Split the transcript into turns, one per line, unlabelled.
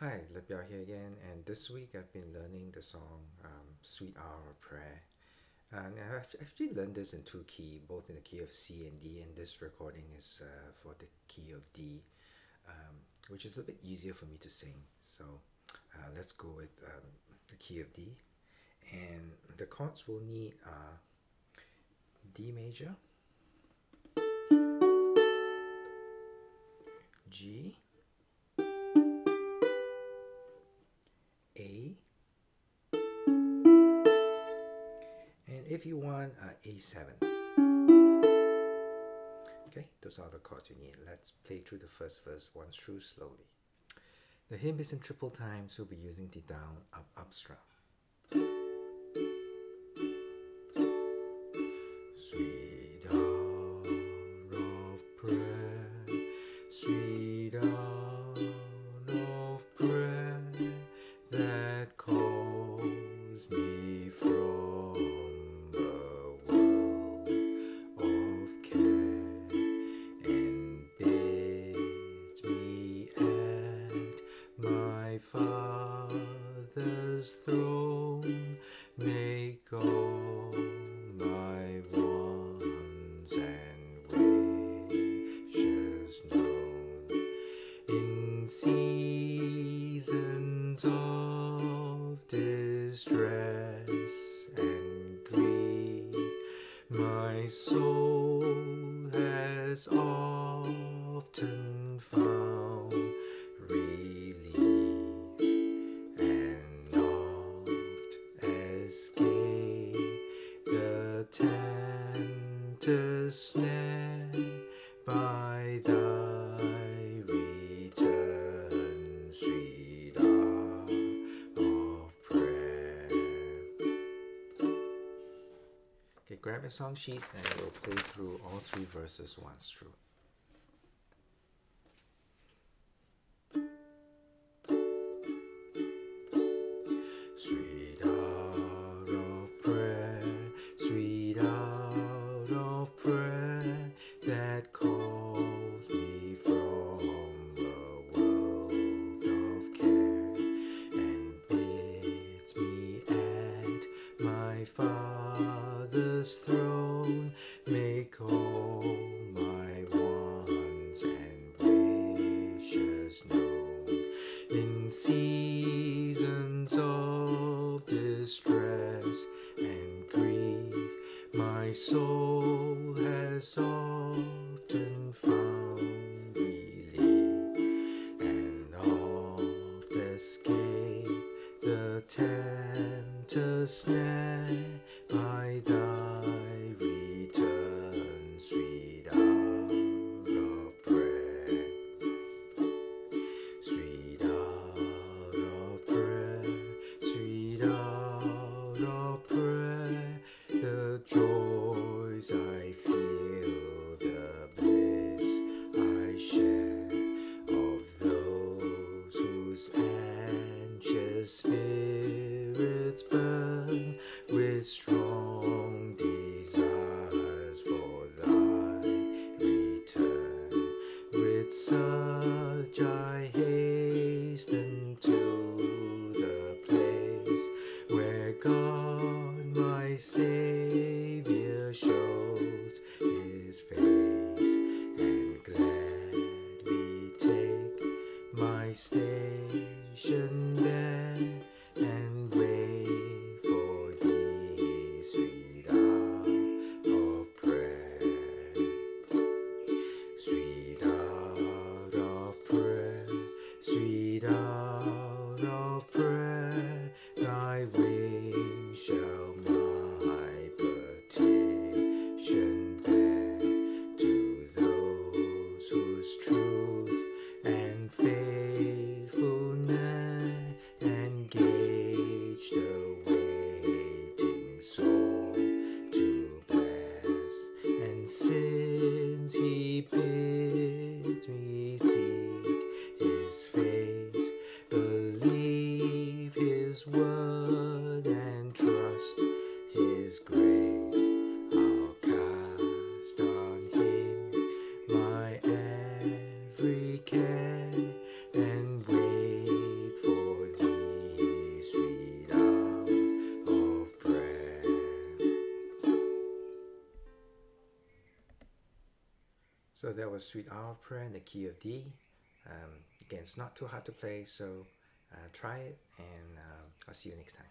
Hi, Libyao here again, and this week I've been learning the song Sweet Hour of Prayer. And I've actually learned this in two keys, both in the key of C and D, and this recording is for the key of D, which is a bit easier for me to sing. So let's go with the key of D. And the chords we'll need are D major, G, A, and if you want A7. Okay, those are the chords you need. Let's play through the first verse once through slowly. The hymn is in triple time, so we'll be using the down, up, up strum. Sweet hour of prayer, sweet hour of prayer that calls me from the world of care and bids me at my Father's throne make all my wants and wishes known. In seasons of distress and grief, my soul has often found relief and oft escape the tempter's snare by thy return, sweet hour of prayer. Okay, grab your song sheets and we'll play through all three verses once through. Sweet hour of prayer, sweet hour of prayer that calls me from the world of care and bids me at my Father's throne make all my wants and wishes known. In seasons of distress and grief, my soul has often found relief and oft escape the tempter's snare by thy return, sweet hour of prayer. Sweet hour of prayer, sweet hour of prayer, the joys I feel, the bliss I share of those whose anxious spirits burn with strong desires for thy return. With such I hasten to the place where God my Savior shows his face and gladly take my station there and wait for thee, sweet hour of prayer. Sweet hour of prayer, sweet hour of prayer, thy wings shall my petition bear to those whose truth and faithfulness and gaze So that was Sweet Hour of Prayer in the key of D. Again, it's not too hard to play, so try it, and I'll see you next time.